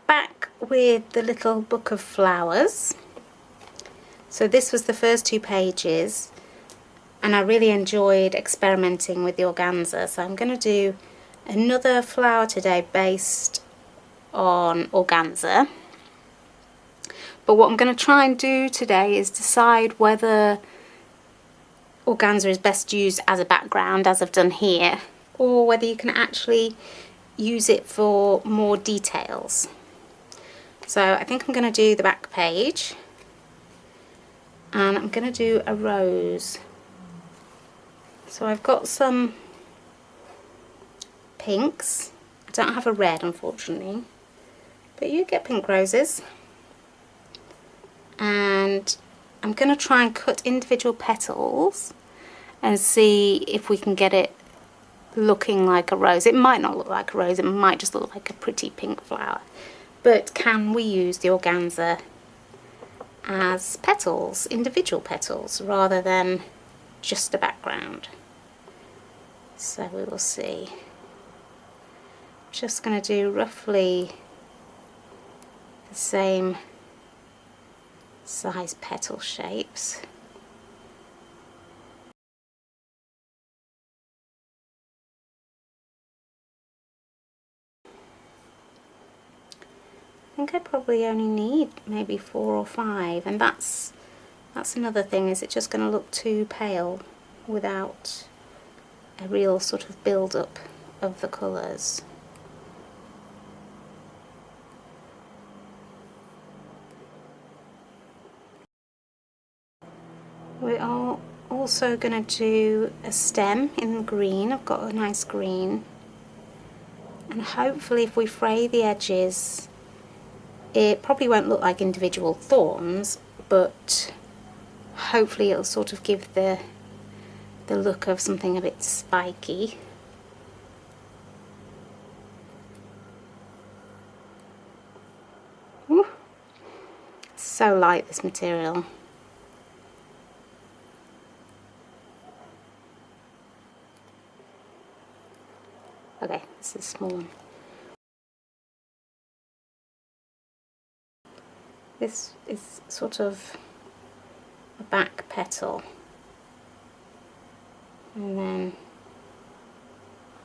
back with the little book of flowers. So this was the first 2 pages, and I really enjoyed experimenting with the organza, so I'm going to do another flower today based on organza. But what I'm going to try and do today is decide whether organza is best used as a background, as I've done here, or whether you can actually use it for more details. So I think I'm going to do the back page, and I'm going to do a rose. So I've got some pinks. I don't have a red, unfortunately, but you get pink roses. And I'm going to try and cut individual petals and see if we can get it looking like a rose. It might not look like a rose, it might just look like a pretty pink flower. But can we use the organza as petals, individual petals, rather than just a background? So we will see. Just going to do roughly the same size petal shapes. I think I probably only need maybe 4 or 5, and that's another thing. Is it just going to look too pale without a real sort of build-up of the colours? We are also going to do a stem in green. I've got a nice green, and hopefully if we fray the edges, it probably won't look like individual thorns, but hopefully it'll sort of give the look of something a bit spiky. Ooh, so light, this material. Okay, this is a small one. This is sort of a back petal, and then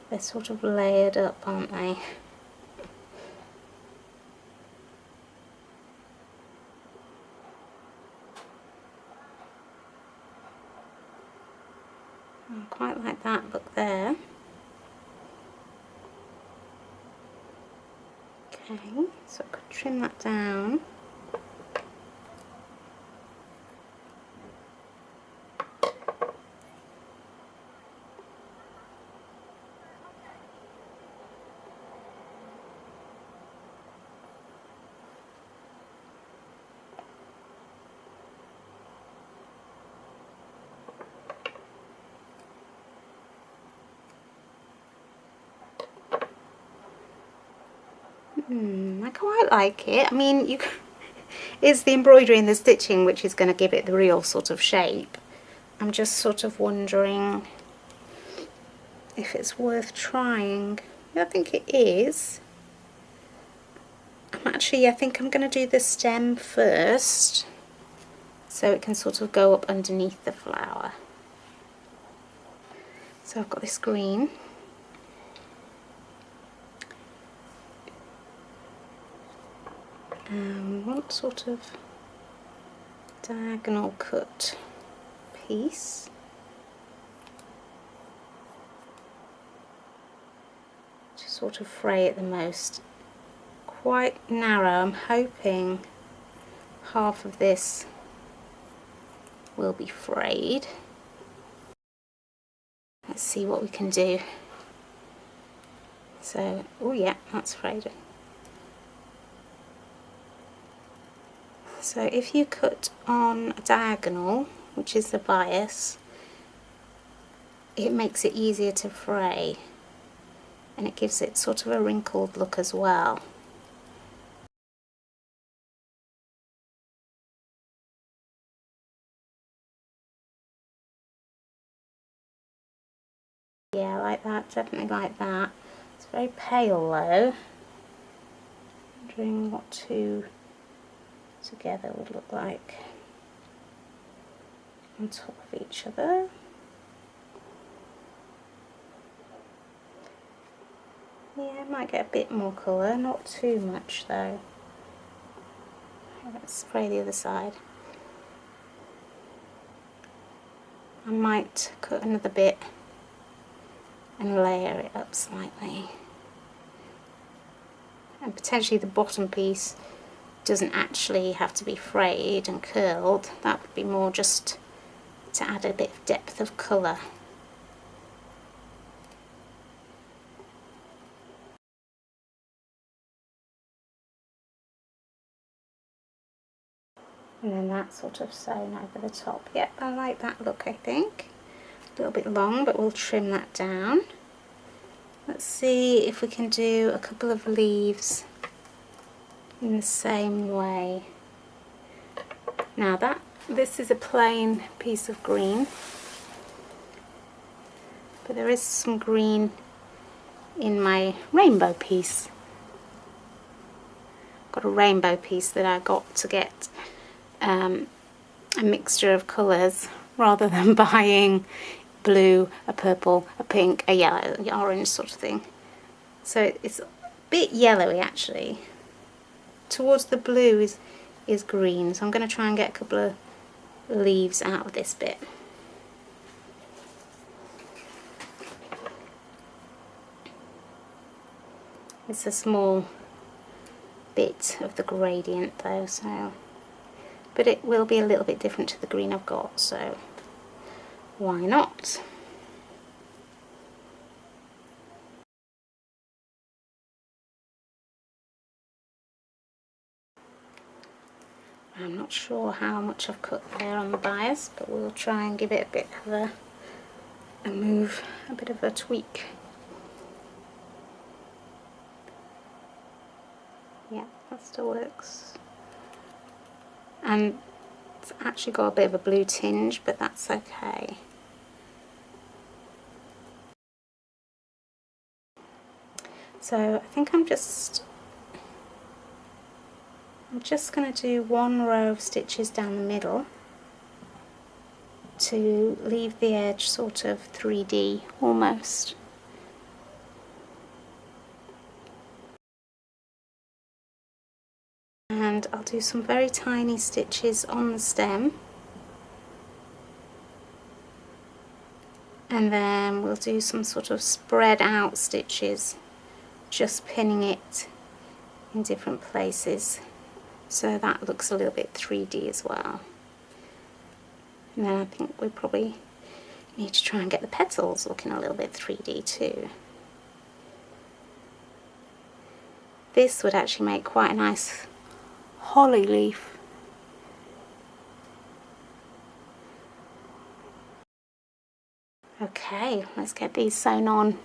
they're sort of layered up, aren't they? I quite like that look there. Okay, so I could trim that down. I quite like it. I mean, it's the embroidery and the stitching which is going to give it the real sort of shape. I'm just sort of wondering if it's worth trying. I think it is. I think I'm going to do the stem first, so it can sort of go up underneath the flower. So I've got this green. Want sort of diagonal cut piece. To sort of fray it the most. Quite narrow. I'm hoping half of this will be frayed. Let's see what we can do. So, oh yeah, that's frayed. So if you cut on a diagonal, which is the bias, it makes it easier to fray, and it gives it sort of a wrinkled look as well. Yeah, like that, definitely like that. It's very pale though. I'm wondering what two together would look like on top of each other. Yeah, I might get a bit more colour, not too much though. Let's spray the other side. I might cut another bit and layer it up slightly. And potentially the bottom piece doesn't actually have to be frayed and curled. That would be more just to add a bit of depth of colour. And then that sort of sewn over the top. Yep, I like that look, I think. A little bit long, but we'll trim that down. Let's see if we can do a couple of leaves in the same way. Now this is a plain piece of green, but there is some green in my rainbow piece. Got a rainbow piece that I got to get a mixture of colours rather than buying blue, a purple, a pink, a yellow, an orange sort of thing. So it's a bit yellowy actually. Towards the blue is green, so I'm going to try and get a couple of leaves out of this bit. It's a small bit of the gradient though, so, but it will be a little bit different to the green I've got, so why not? I'm not sure how much I've cut there on the bias, but we'll try and give it a bit of a move, a bit of a tweak. Yeah, that still works. And it's actually got a bit of a blue tinge, but that's okay. So I think I'm just going to do one row of stitches down the middle to leave the edge sort of 3D almost. And I'll do some very tiny stitches on the stem, and then we'll do some sort of spread out stitches, just pinning it in different places so that looks a little bit 3D as well. And then I think we probably need to try and get the petals looking a little bit 3D too. This would actually make quite a nice holly leaf. Okay, let's get these sewn on.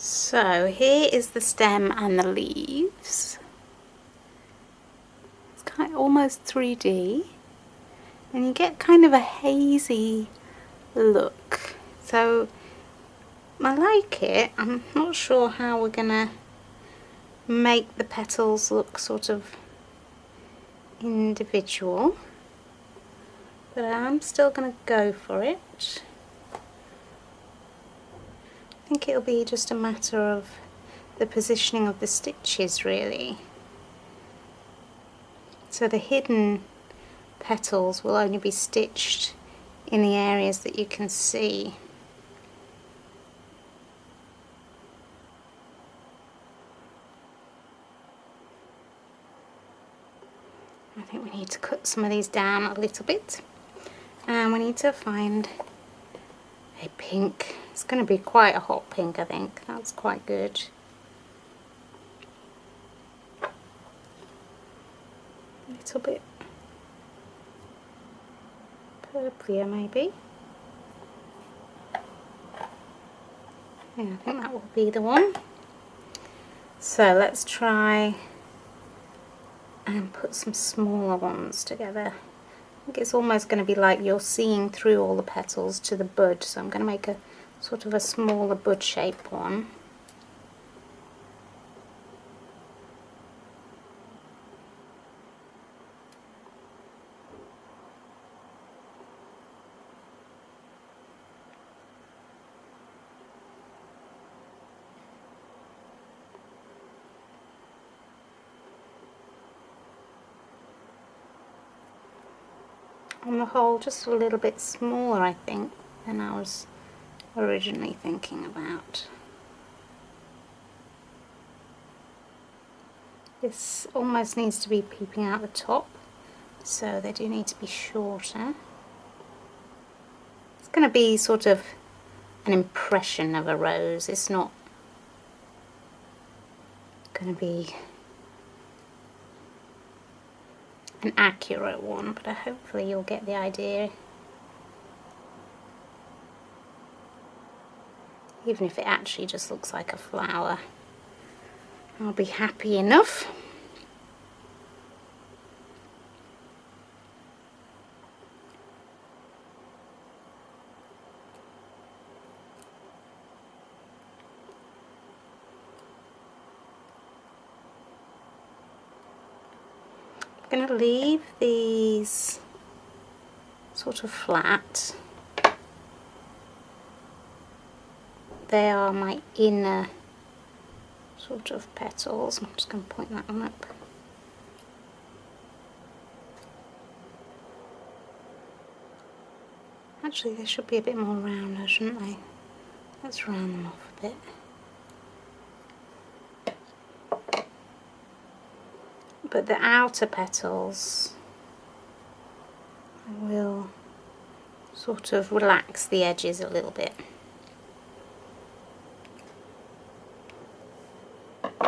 So here is the stem and the leaves. It's kind of almost 3D, and you get kind of a hazy look. So I like it. I'm not sure how we're gonna make the petals look sort of individual, but I'm still gonna go for it. I think it'll be just a matter of the positioning of the stitches, really. So the hidden petals will only be stitched in the areas that you can see. I think we need to cut some of these down a little bit, and we need to find a pink. It's going to be quite a hot pink, I think. That's quite good. A little bit purplier maybe. Yeah, I think that will be the one. So let's try and put some smaller ones together. I think it's almost going to be like you're seeing through all the petals to the bud, so I'm going to make a sort of a smaller bud shaped one. On the whole, just a little bit smaller, I think, than I was originally thinking about. This almost needs to be peeping out the top, so they do need to be shorter. It's going to be sort of an impression of a rose. It's not going to be an accurate one, but hopefully you'll get the idea. Even if it actually just looks like a flower, I'll be happy enough. I'm going to leave these sort of flat. They are my inner sort of petals. I'm just going to point that one up. Actually, they should be a bit more rounder, shouldn't they? Let's round them off a bit. But the outer petals, I will sort of relax the edges a little bit. The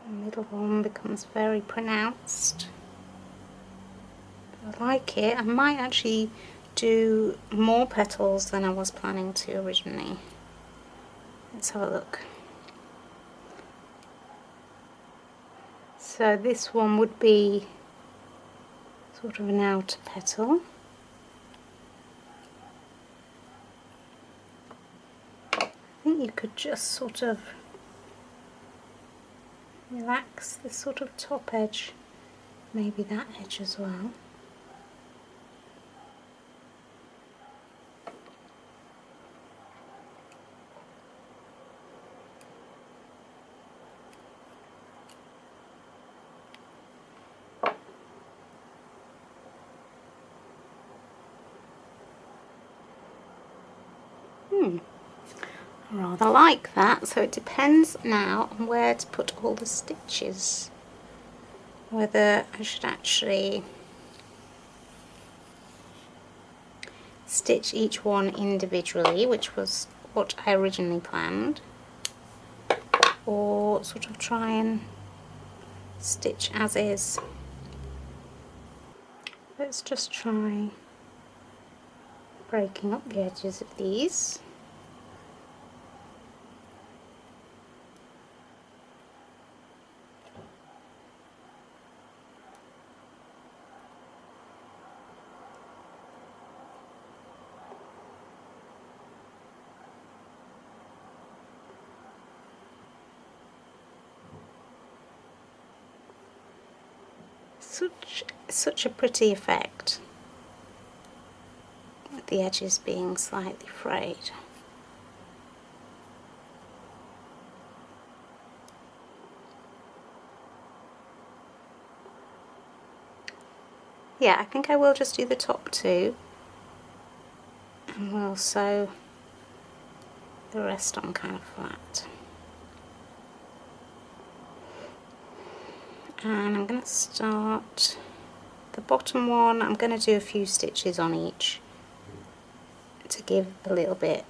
middle one becomes very pronounced. I like it. I might actually do more petals than I was planning to originally. Let's have a look. So this one would be sort of an outer petal. I think you could just sort of relax this sort of top edge, maybe that edge as well. I rather like that, so it depends now on where to put all the stitches. Whether I should actually stitch each one individually, which was what I originally planned, or sort of try and stitch as is. Let's just try breaking up the edges of these. Such a pretty effect, with the edges being slightly frayed. Yeah, I think I will just do the top two, and we'll sew the rest on kind of flat. And I'm going to start the bottom one. I'm going to do a few stitches on each to give a little bit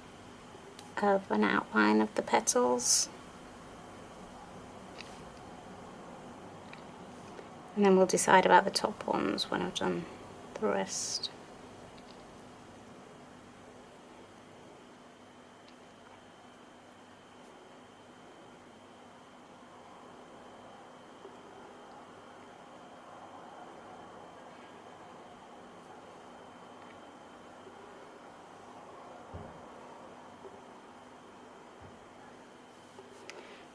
of an outline of the petals, and then we'll decide about the top ones when I've done the rest.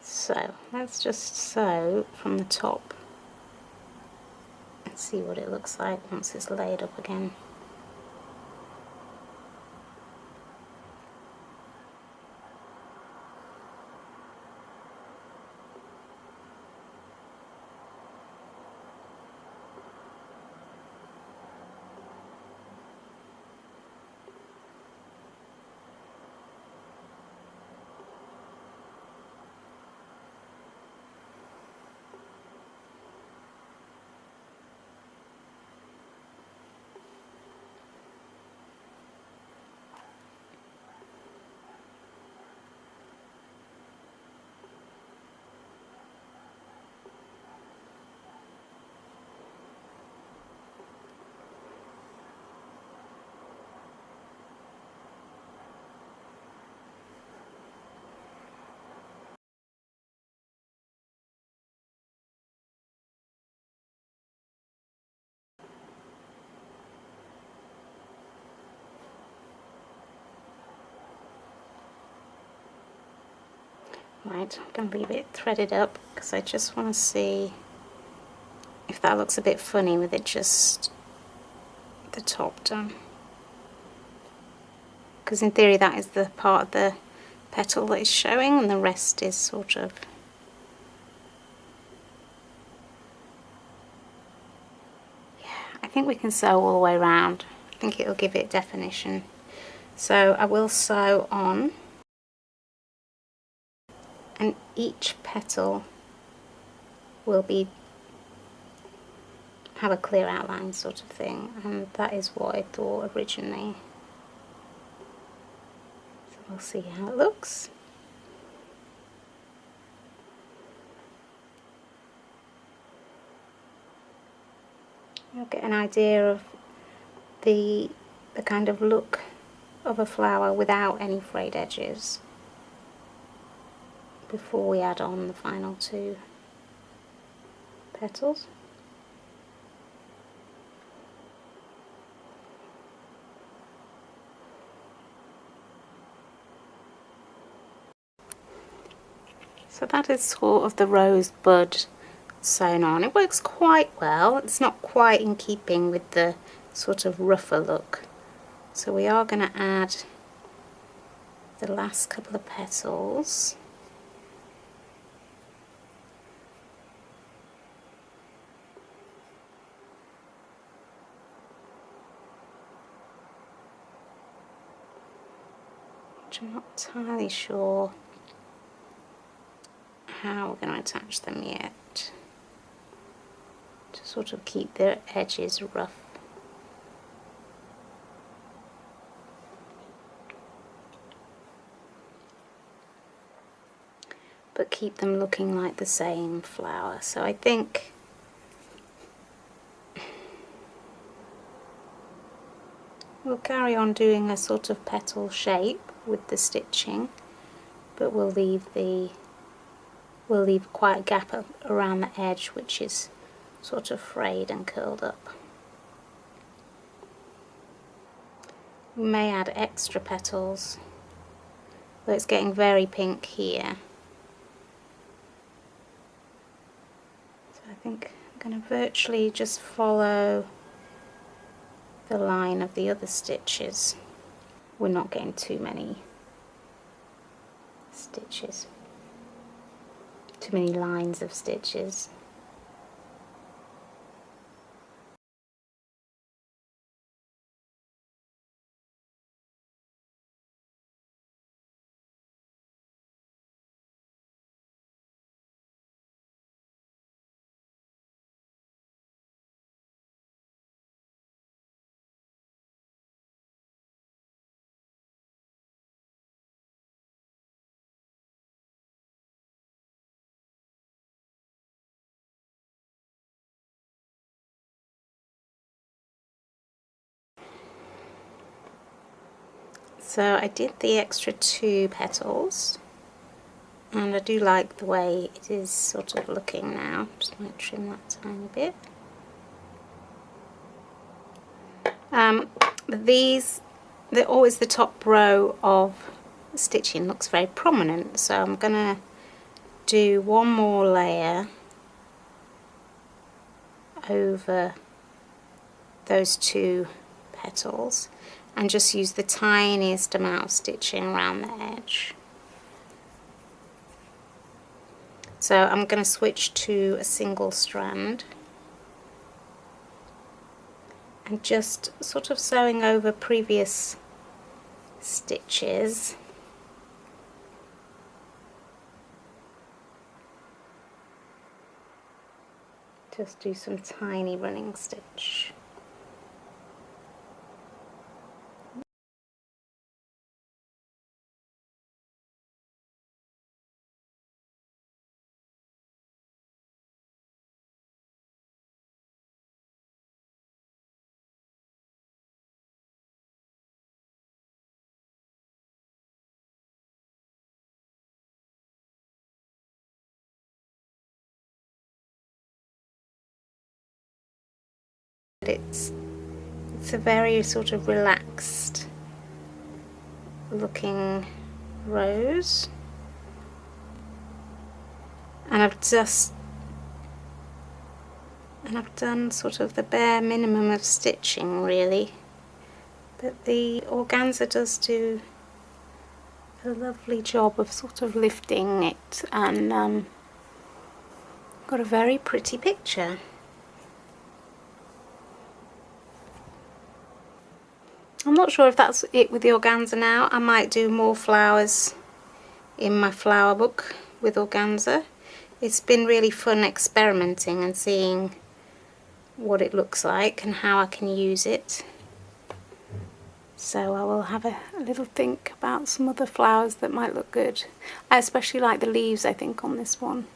So let's just sew from the top and see what it looks like once it's laid up again. Right, I'm going to leave it threaded up because I just want to see if that looks a bit funny with it just the top done. Because in theory that is the part of the petal that is showing, and the rest is sort of I think we can sew all the way around. I think it'll give it definition. So I will sew on, and each petal will have a clear outline sort of thing, and that is what I thought originally. So we'll see how it looks. You'll get an idea of the kind of look of a flower without any frayed edges before we add on the final two petals. So that is sort of the rosebud sewn on. It works quite well. It's not quite in keeping with the sort of rougher look. So we are going to add the last couple of petals. Which I'm not entirely sure how we're going to attach them yet, to sort of keep their edges rough. But keep them looking like the same flower. So I think We'll carry on doing a sort of petal shape with the stitching, but we'll leave quite a gap around the edge, which is sort of frayed and curled up. We may add extra petals, though it's getting very pink here. So I think I'm going to virtually just follow the line of the other stitches. We're not getting too many stitches, too many lines of stitches. So I did the extra 2 petals, and I do like the way it is sort of looking now. Just might trim that tiny bit. Always the top row of stitching looks very prominent, so I'm going to do one more layer over those 2 petals and just use the tiniest amount of stitching around the edge. So I'm going to switch to a single strand and just sort of sewing over previous stitches. Just do some tiny running stitch. It's a very sort of relaxed looking rose, and I've done sort of the bare minimum of stitching really, but the organza does do a lovely job of sort of lifting it, and got a very pretty picture. I'm not sure if that's it with the organza now. I might do more flowers in my flower book with organza. It's been really fun experimenting and seeing what it looks like and how I can use it. So I will have a little think about some other flowers that might look good. I especially like the leaves, I think, on this one.